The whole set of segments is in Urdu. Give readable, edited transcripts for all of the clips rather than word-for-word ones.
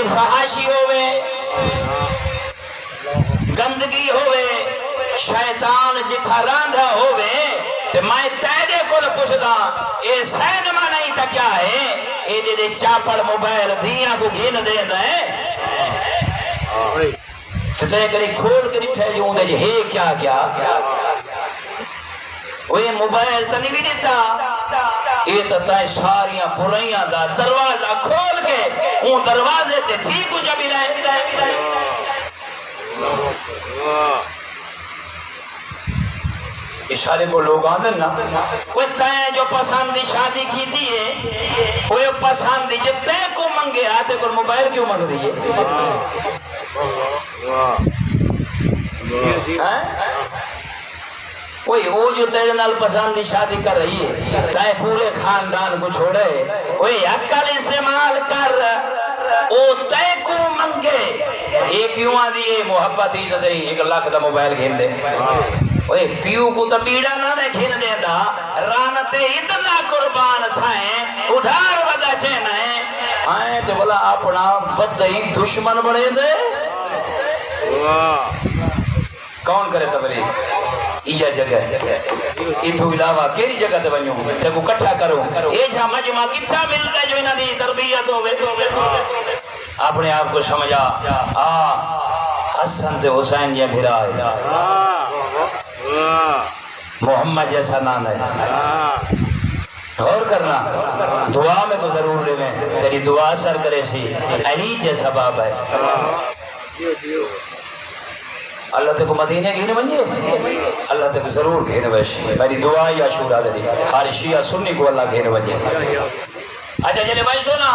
فحاشی ہوئے گندگی ہوئے شیطان جتھا راندا ہوئے تے میں تیرے کو پوچھدا اے سینما نہیں تا کیا ہے اے دے چاپڑ موبائل دھیاں کو گھن دیندا ہے تے کری کھول کے ڈٹھے جو دے ہے کیا کیا وہ موبائل تے نہیں دیتا یہ تو تائیں ساریاں برائیاں دا دروازہ کھول کے اون دروازے تے تھی کچھ ابھی لائے اشارے کو لوگ آدھے نا وہ تائیں جو پسندی شادی کی تھی ہے وہ پسندی جو تائیں کو منگے آتے پر موبائل کیوں منگ دیئے کوئی وہ جو تیرے نال پسندی شادی کر رہی ہے تائیں پورے خاندان کو چھوڑے وہی عقل استعمال کر او تائیں کو منگے ایک کیوں آدھی ہے محبت ہی تو 1 لاکھ دا موبائل گھن دے اوے پیو کو تو بیڑا نہ میں کھین دیتا رانتے اتنا قربان تھائیں ادھار ودا چینا ہے آئیں تو بلا اپنا بدہی دشمن بڑے دے کون کرے تبلیغ یہ جگہ اتھو علاوہ کیری جگہ تے بنیوں تے کو کٹھا کرو اے جا مجمع کتھا ملتا ہے جو انہاں دی تربیت ہوئے اپنے آپ کو سمجھا حسن تے حسین یہ بھرا ہے محمد جیسا نام ہے غور کرنا دعا میں تو ضرور لے میں تیری دعا اثر کرے سی علی جیسا باب ہے اللہ تے کو مدینے گھینے بنجے اللہ تے کو ضرور گھینے بشی میری دعا یا شورا دے دی ہر شیعہ سنی کو اللہ گھینے بنجے اچھا جلے بھائی سونا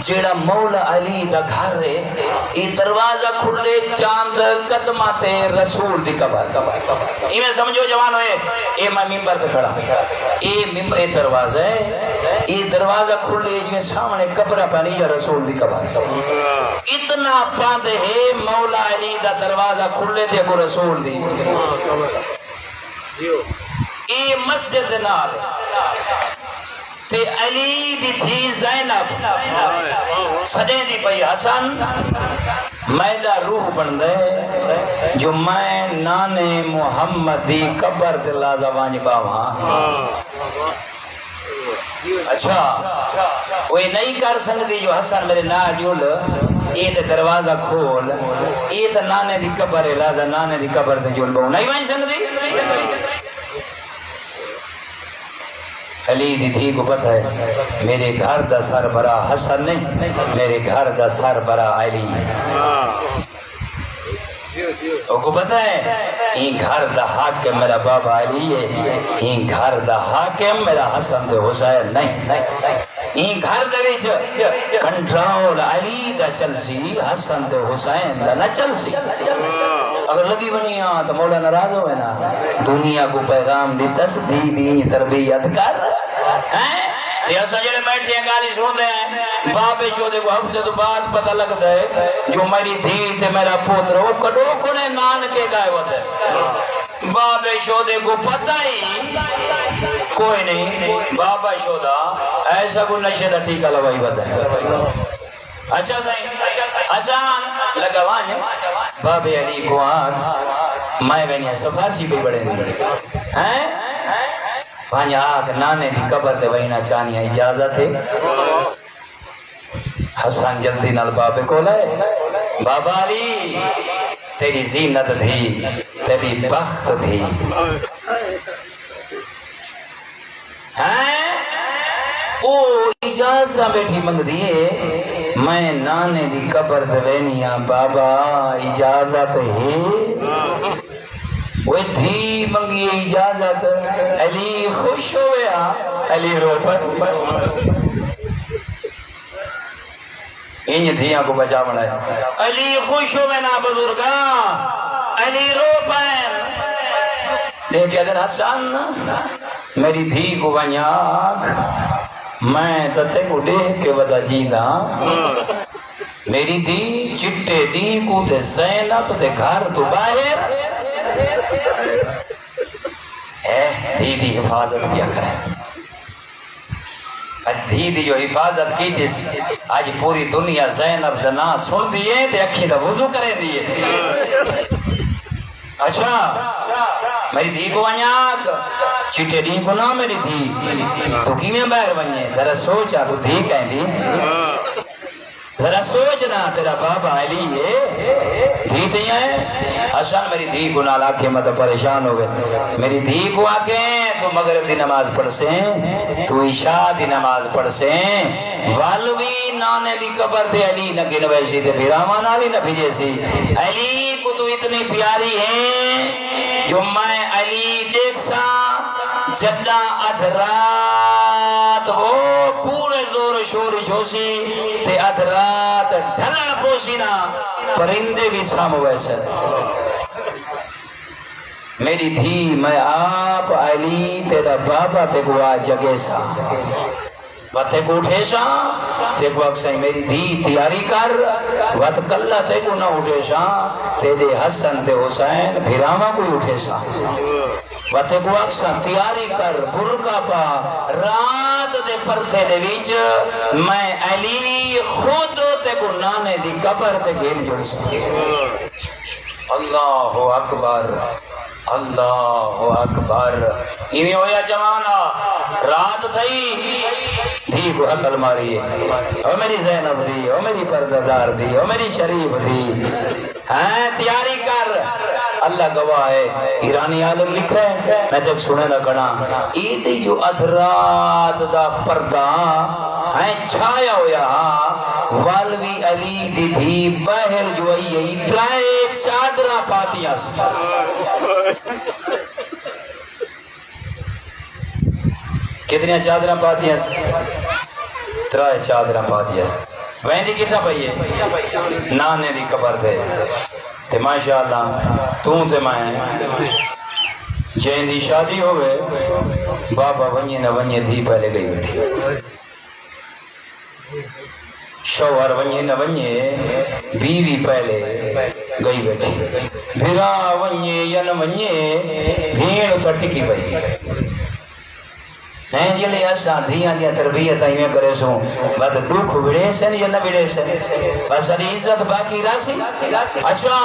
جیڑا مولا علی دا گھر رہے ای دروازہ کھلے چاند قدمات رسول دی قبر ای میں سمجھو جوان ہوئے اے میں ممبر تے کھڑا اے دروازہ ہے ای دروازہ کھلے جو سامنے قبر پانی یا رسول دی قبر اتنا پاندے ہے مولا علی دا دروازہ کھلے تے کو رسول دی اے مسجد نال تے علی دی تھی زینب سجے دی پئی حسن میرا روح بن دے جو میں نانے محمد دی قبر تے لازوانی باواں اچھا وہی نہیں کر سکتی جو حسن میرے نال جول اے تے دروازہ کھول اے تے نانے دی قبر ہے لازا نانے دی قبر تے جول باؤں نہیں بن سکتی علی دی تھی کو پتہ ہے میرے گھر دا سر برا حسن نہیں میرے گھر دا سر برا علی کو پتہ ہے این گھر دا حاکم میرا بابا علی ہے این گھر دا حاکم میرا حسن دے حسین نہیں این گھر دے وچ کنٹرول علی دا چلسی حسن دے حسین دا نہ چلسی اگر لگی بنی تو مولا ناراض ہوئے نا دنیا کو پیغام دی تصدیدی تربیت کر تے اسا جڑے بیٹھے ہیں گالی سن دے ہیں باپ شودے کو ہفتے تو بعد پتہ لگتا ہے جو میری دھی تے میرا پوتر وہ کڈو کنے نان کے گائے ہوتے باپ شودے کو پتہ ہی کوئی نہیں بابا شودا ایسا کو نشے دا ٹھیکہ لوائی ہوتا ہے اچھا سائیں آسان لگوان باب علی کو آگ مائے بینیا سفارشی پہ بڑے نہیں ہیں پانچ آگ نانے دی قبر دے وینا چانیا اجازت ہے حسن جلدی نال بابے کو لائے بابا علی تیری زینت تھی تیری بخت تھی ہیں او اجازت بیٹھی منگ دیئے میں نانے دی قبر دوینیاں بابا اجازت ہے وہ تھی منگی اجازت علی خوش ہویا علی رو پر انج دھیاں کو بچا مڑا ہے علی خوش ہوئے نا بزرگا علی رو پین دیکھ دن حسن میری دھی کو بنیاک میں تے کو دیکھ کے ودا جینا میری دی چٹے دی کو تے زینب تے گھر تو باہر دی حفاظت کیا کرے دھی دی جو حفاظت کی تھی آج پوری دنیا زینب دا نام سن دیئے تے اکھی دا وضو کرے دیئے اچھا میری دھی کو ونیاک چٹے دی کو نہ میری دھی تو کی میں باہر ونیے ذرا سوچا تو دھی کہیں دی ذرا سوچنا تیرا بابا علی ہے دھی تے ہیں حسن میری دھی کو نال آکھیں میں تو پریشان ہوئے میری دھی کو آکھیں تو مغرب دی نماز پڑھ سیں تو عشاء دی نماز پڑھ سیں والوی نانے دی قبر تے علی نہ گنویسی تے بھیرامان علی نہ بھیجیسی علی کو تو اتنی پیاری ہیں جو میں علی دیکھ سا جدہ ادھرات وہ پورے زور شور جھوسی تے ادھرات ڈھلن پوسی نا پرندے بھی سام ویسے میری دھی میں آپ علی تیرا بابا تے کو آج جگے سا وقت کو اٹھے سا تے کو اکسائی میری دھی تیاری کر وقت کلہ تے کو نہ اٹھے سا تیرے حسن تے حسین بھیراما کوئی اٹھے سا وقت کو اکسائی تیاری کر برکا پا رات دے پردے دے ویچ میں علی خود تے کو نانے دی قبر تے گھر جڑ سا اللہ اکبر اللہ اکبر ایویں ہویا جوانا رات تھئی دھی کو حقل ماری او میری زینب دی او میری پرددار دی او میری شریف دی ہاں تیاری کر اللہ گواہ ہے ایرانی عالم لکھے میں تک سنے نہ کنا ایدی جو ادھرات دا پردہ ہیں چھایا ہویا والوی علی دی تھی باہر جو آئی ترائے چادرہ پاتیاں سے کتنی چادرہ پاتیاں سے ترائے چادرہ پاتیاں سے ویندی کتنا پہیے نانے دی قبر دے تے ماشاءاللہ توں تے میں جین دی شادی ہوئے بابا ونیے نہ ونیے تھی پہلے گئی بیٹھی شوہر ونیے نہ ونیے بیوی پہلے گئی بیٹھی بھیرا ونیے یا نہ ونیے بھیڑ تو ٹکی پئی ہیں جلے ایسا دھیاں دیا تربیت آئی میں کرے سوں بات دکھ بڑے سے یا نہ بڑے سے بس علی عزت باقی راسی اچھا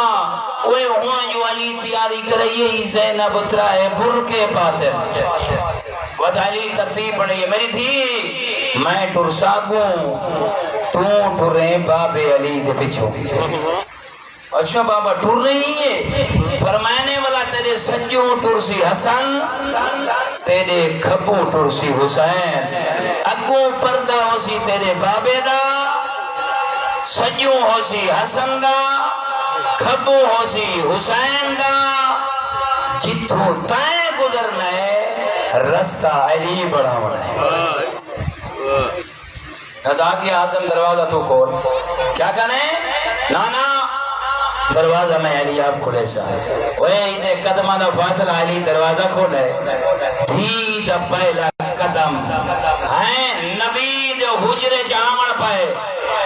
اوے ہون جو علی تیاری کرے یہ زینب اترائے برکے پاتے بات علی ترتیب پڑھئے میری تھی میں ٹرساکوں تو ٹرے باب علی دے پچھو اچھا بابا ٹر رہی ہے فرمانے والا تیرے سنجوں ٹرسی حسن تیرے کھبوں ٹرسی حسین اگوں پردہ ہوسی تیرے بابے دا سنجوں ہوسی حسن دا کھبوں ہوسی حسین دا جتوں تائیں گزرنا ہے رستہ علی بڑھاونا ہے ندا کی آسم دروازہ تو کھول کیا کہنے نانا دروازہ میں علی آپ کھلے شاہ وہ ایدے قدمہ دا فاصل علی دروازہ کھولے دھی دا پہلا قدم ہیں نبی دے حجرے جامن پائے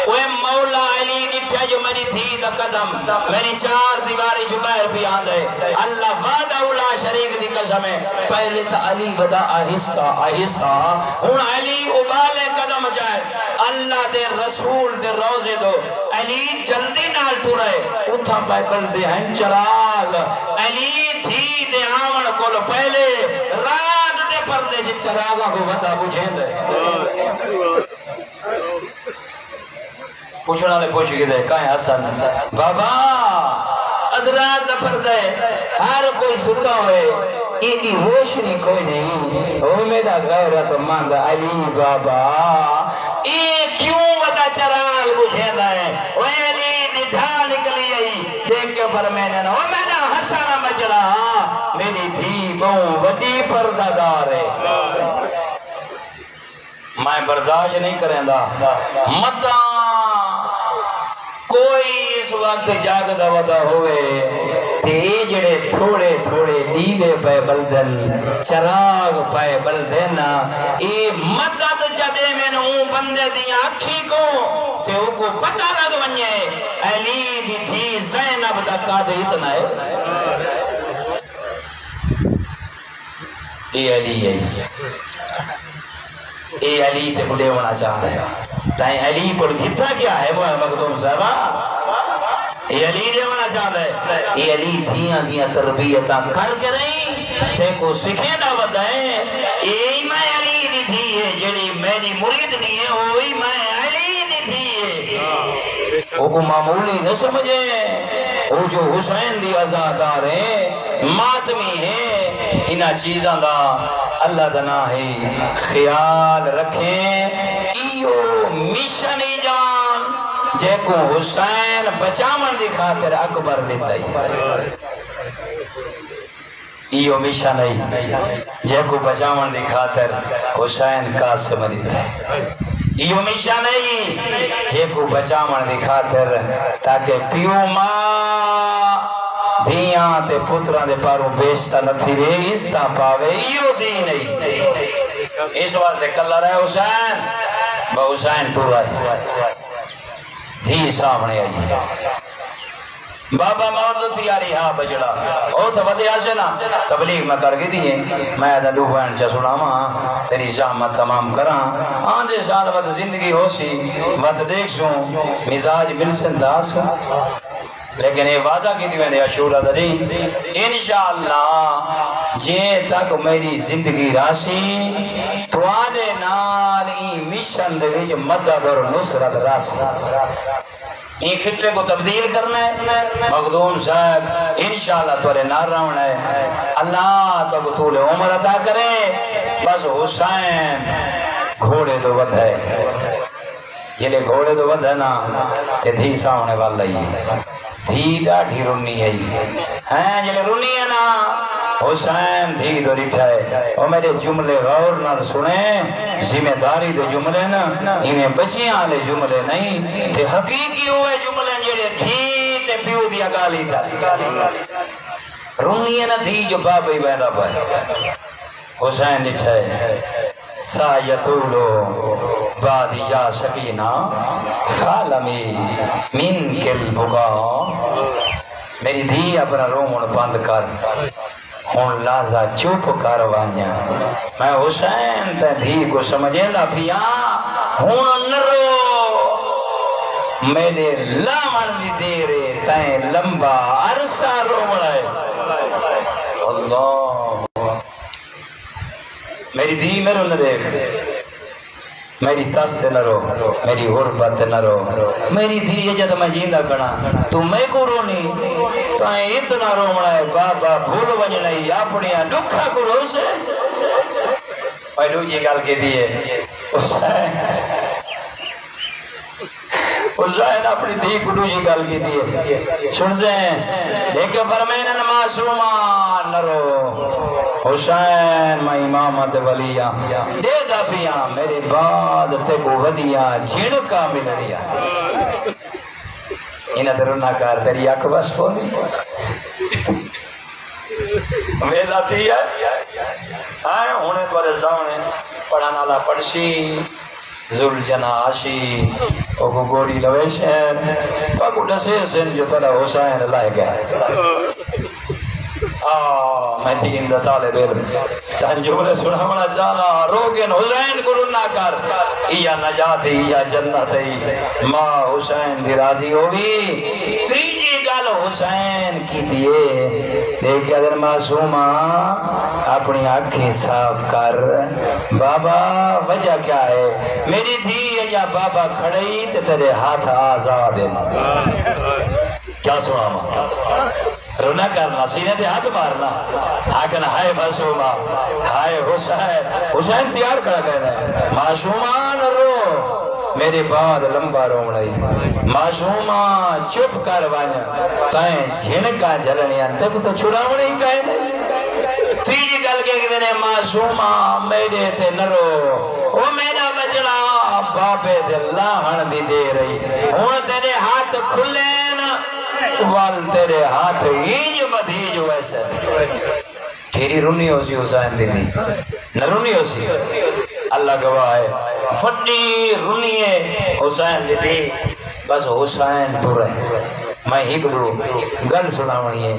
وہ مولا علی نٹھے جو میری دھی دا قدم میری چار دیواری جو باہر بھی آندے اللہ وعدہ اولا شریک دی قسم ہے پہلے تا علی ودا آہستہ آہستہ ہون علی ابالے قدم جائے اللہ دے رسول دے روزے دو علی جلدی نال ٹورے اتھا پائے بلدے ہیں چراغ علی دھی دے آمن کول پہلے رات دے پردے جی چراغاں کو ودا بجھیں دے پوچھنا دے پوچھ کے دے کہیں حسن بابا ادرات دے پردے ہر کوئی ستا ہوئے ایدی روشنی کوئی نہیں او میرا غیرت مند علی بابا اے کیوں ودا چراغ بجھیں دے او علی دی ڈھا نکلی آئی دیکھ کے فرمینے نا او میرا حسن مجرہ میری دھی بہوں ودی پردہ دار ہے میں برداشت نہیں کریں دا متا کوئی اس وقت جاگدہ ودا ہوئے تے جڑے تھوڑے تھوڑے دیوے پہ بلدن چراغ پہ بلدن اے مدد جدے میں نے ہوں بندے دیا اکھی کو تے او کو پتہ لگ ونجے علی دی تھی زینب دا قادر اتنا ہے اے علی ہے اے علی تے بڑے ہونا چاہتا ہے تائیں علی کو گھتا کیا ہے وہ مخدوم صاحبہ اے علی دے ہونا چاہتا ہے اے علی دھیاں تربیتاں کر کے نہیں تے کو سکھے دعوت ہے اے میں علی دی تھی ہے جڑی میری مرید نہیں ہے وہی میں علی دی تھی ہے وہ کو معمولی نہ سمجھے وہ جو حسین دی عزادار ہے ماتمی ہے انہا چیزاں دا اللہ دنا ہے خیال رکھیں ایو مشنی جوان جے کو حسین بچامن دی خاطر اکبر لیتا ہی ایو مشن نہیں جے کو بچامن دی خاطر حسین قاسم لیتا ہے ایو مشن نہیں جے کو بچامن دی خاطر تاکہ پیو ماں دھیاں تے پتران دے پاروں بیشتا نہ تھی رے استا پاوے ایو دی نہیں اس واسطے کلا رہے حسین با حسین پورا ہے دھی سامنے آئی بابا موت تیاری ہاں بجڑا او تھا بدے آشے نا تبلیغ میں کر گئی دیئے میں آدھا دو بہن چا سنا ماں تیری زحمت تمام کراں آندھے سال وقت زندگی ہو سی وقت دیکھ سوں مزاج ملسن داس لیکن یہ وعدہ کی دی میں نے اشورہ دری انشاءاللہ جے تک میری زندگی راسی تو آنے نال این مشن دے ویچ مدد اور نصرت راسی این خطے کو تبدیل کرنا ہے مخدوم صاحب انشاءاللہ تورے نار راؤنا ہے اللہ تو طول عمر عطا کرے بس حسین گھوڑے تو ود ہے جلے گھوڑے تو ود ہے نا تے دھی سامنے والا ہی دھی ڈاڑھی رونی ہے جلے رونی ہے نا حسین دھی تو ریٹھا ہے اور میرے جملے غور نہ سنیں ذمہ داری تو جملے نا انہیں بچیاں آلے جملے نہیں تے حقیقی ہوئے جملے جڑے دھی تے پیو دیا گالی تھا رونی ہے نا دھی جو بابی بیندہ پائے حسین ریٹھا ہے سایتولو بعد یا سکینہ خالمی من کل بگا میری دھی اپنا رومن بند کر ہون لازا چوپ کر وانیا میں حسین تے دھی کو سمجھیں دا پیا ہون نرو میرے لامن دی دیرے تائیں لمبا عرصہ رومن ہے اللہ میری دھی میرے نہ دیکھ میری تست نہ رو میری غربت نہ رو میری دھی یہ جد میں جیندہ کنا تو میں کو رونی تو اتنا رومنا ہے بابا بھول بنجنا ہی اپنیاں دکھا کو رو سے اور دوجی گل کے دیئے حسین اپنی دھی کو دوجی گل کی دیئے سن سے لیکن فرمینن معصومان نہ رو حسین میں امامت ولیاں دے دا پیاں میرے بعد تے کو ودیاں جھنکا ملڑیاں انہاں تے رونا کار تیری اکھ بس پولی ویلا تھی ہے ہونے تورے سامنے پڑھانا لا پڑھشی ذل جنا آشی او کو گوڑی لویشن تو کو ڈسے سن جو تورا حسین لائے گئے میں تھی اندہ طالب علم چاہن جملے سنامنا چاہنا روگن حسین کو رنا کر یا نجات یا جنت ماں حسین دی راضی ہوئی تریجی گل حسین کی دیئے دیکھ اگر معصومہ اپنی آنکھیں صاف کر بابا وجہ کیا ہے میری تھی یا بابا کھڑی تے تیرے ہاتھ آزاد ہیں کیا سنا ماں رونا کرنا سینے تے ہاتھ مارنا آکن ہائے معصومہ ہائے حسین حسین تیار کھڑا کہنا ہے معصومان رو میرے بعد لمبا رومڑائی معصومہ چپ کر وانیا تائیں جھنکا جلنیاں تک تو چھڑاوڑی کہے نہیں تیجی گل کے دینے معصومہ میرے تے نرو وہ میرا بچڑا بابے دے لاہن دی دے رہی ہون تیرے ہاتھ کھلے نا وال تیرے ہاتھ ہیج مدھیج ویسے پھری رونی ہو سی حسین دی دی نہ رونی ہو سی اللہ گواہ ہے فٹی رونی ہے حسین دی دی بس حسین پورا ہے میں ہکڑو گل سناونی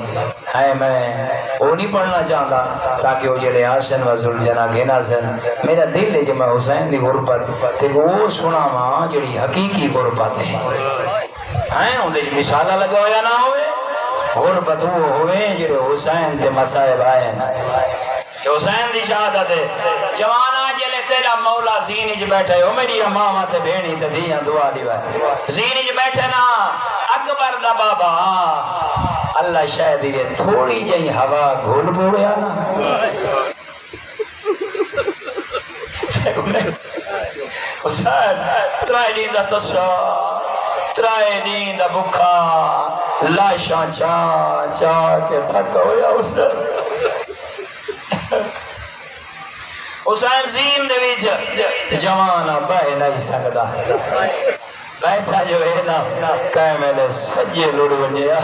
ہے میں وہ نہیں پڑھنا چاہتا تاکہ وہ جڑے آسن و ذوالجنا گھنا سن میرا دل ہے جو میں حسین دی غربت تے وہ سناواں جڑی حقیقی غربت ہے اندے مثالاں لگایا نہ ہوئے غربت وہ ہوئے جڑے حسین تے مصائب آئے کہ حسین دی شہادت ہے جوانا جلے تیرا مولا زین وچ بیٹھے او میری ماواں تے بہنی تے دھیاں دعا دیوے زین وچ بیٹھے نا اکبر دا بابا اللہ شاید دی تھوڑی جئی ہوا گھول پویا نا حسین ترائے دین دا تسا ترائے دین دا بکھا لاشاں چا چا کے تھک ہویا حسین زین دے وچ جوانا بہ نہیں سکدا بیٹھا جو ہے نا کہے میلے سجے لڑ ونجیا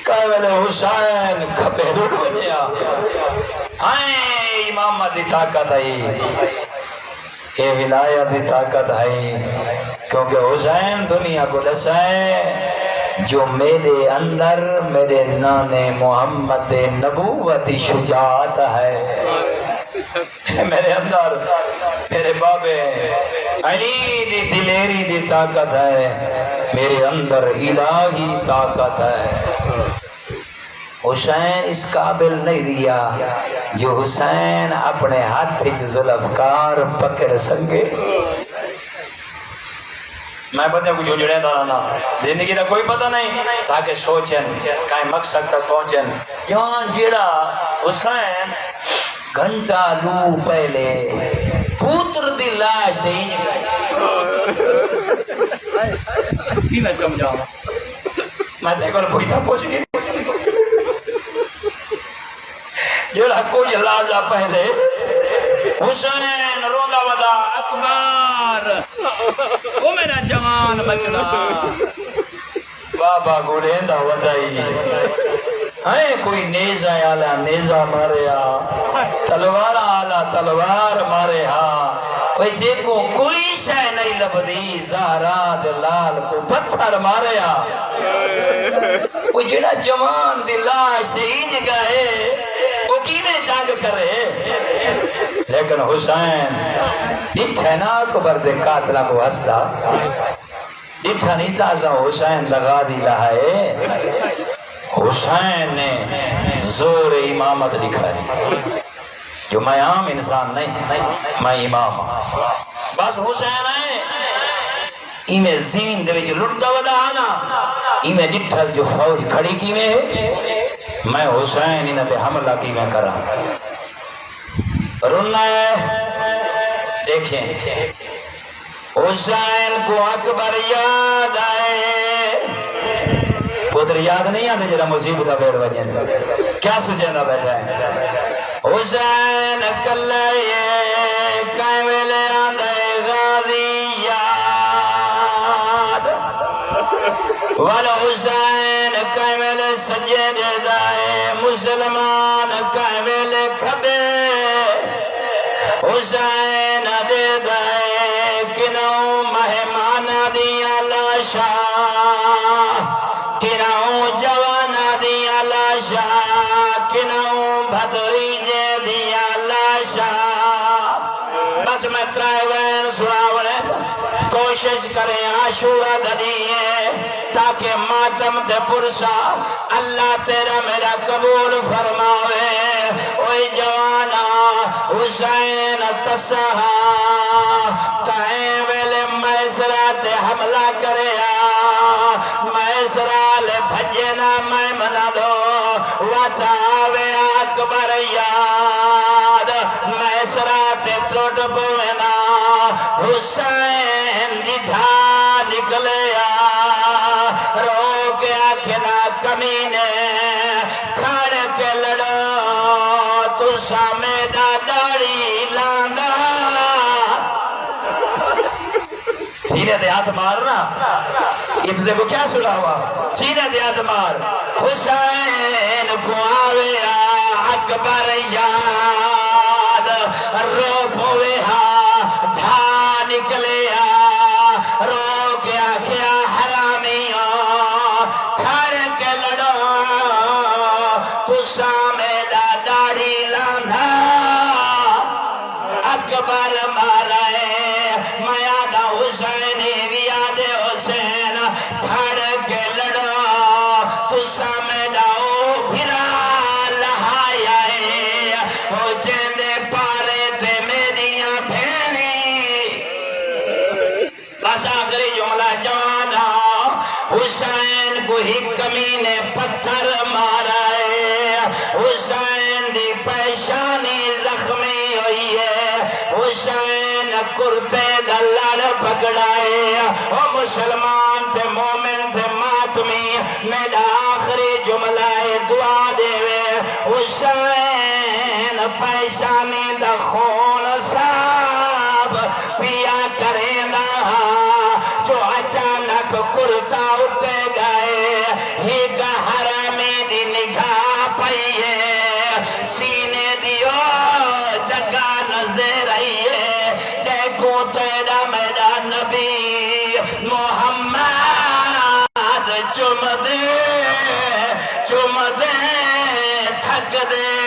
کہے میلے حسین کھبے لڑ ونجیا ہائیں امامت دی طاقت ہے کہ ولایت دی طاقت ہے کیونکہ حسین دنیا کو دسا ہے جو میرے اندر میرے نانے محمد نبوت شجاعت ہے میرے اندر میرے بابے علی دی دلیری دی طاقت ہے میرے اندر الہی طاقت ہے حسین اس قابل نہیں دیا جو حسین اپنے ہاتھ ذوالفقار پکڑ سکے میں پتہ کچھ جڑے تھا نا زندگی کا کوئی پتہ نہیں تاکہ سوچن کہیں مقصد تک پہنچن جان جیڑا حسین گھنٹہ لو پہلے پوتر دی لاش نہیں کی میں سمجھاؤں میں دیکھو کوئی تھا پوچھ گئی جیڑا کچھ لازہ پہلے حسین روندا ودا اکبر وہ میرا جوان بچڑا بابا گولیندا ودائی ہے کوئی نیزہ آلا نیزہ ماریا تلوار آلا تلوار ماریا وہی جے کو کوئی شے نہیں لبدی زہرا دلال کو پتھر ماریا وہ جڑا جوان دی لاش دے ہی جگہ ہے وہ کینے جنگ کرے لیکن حسین ڈٹھے نا اکبر دے قاتلہ کو ہستا ڈٹھا نہیں تازہ حسین دا غازی لہائے حسین نے زور امامت لکھا ہے جو میں عام انسان نہیں میں امام بس حسین ہے ایمیں زین دے وچ لڑتا ودا آنا ایمیں ڈٹھل جو فوج کھڑی کی میں میں حسین انہیں تے حملہ کی میں کرا رونا ہے دیکھیں حسین کو اکبر یاد آئے پتر یاد نہیں آتے جرا مصیبت بیٹھ بجن کیا سوچیندہ بیٹھا ہے حسین کلائے کائملے آندھے غازی یاد والحسین کائملے سجد دائے مسلمان کائملے کھبے حسین دے دائے کنوں مہمانہ دیا لاشا کنوں جوانا دیا لاشا کنوں بھدری جے دیا لاشا بس میں ترائے وین سناونے کوشش کریں عاشورہ ددیئے تاکہ ماتم تے پرسا اللہ تیرا میرا قبول فرماوے اوہ جوانا حسین تسہا کہیں ویلے میسرہ تے حملہ کریا میسرہ لے بھجنا میں منا دو وطاوے اکبر یاد میسرہ تے تروٹ پوینا حسین دیدھا نکلیا رو کے آکھنا کمینے کھاڑ کے لڑو تو سامیدہ داڑی لانگا سینے دے ہاتھ مارنا افزے کو کیا سنا ہوا سینے دے ہاتھ مار حسین کو آویا اکبر یاد رو پوے ہاں ڈھا نکلیا رو کیا کیا حرامیوں تسا میرا داڑھی لاندھا اکبر مارائے میا دا حسین ویاد حسین تھڑ کے لڑو تسا میرا او بھرا لہایا او جیندے پارے تے میریاں بھینی بس آخری جملہ جوانا حسین کو ہی کمینے پتھر مارا ہے حسین دی پیشانی زخمی ہوئی ہے حسین کرتے دلال پکڑائے او مسلمان تے مومن تے ماتمی میرا آخری جملہ دعا دے حسین پیشانی دا خون صاحب پیا کریں دا جو اچانک کرتا اٹھے گئے ہی کا حرامی دی نگاہ پئیے سینے دیو جگہ نظر آئیے جے کو تیرا میرا نبی محمد چم دے تھک دے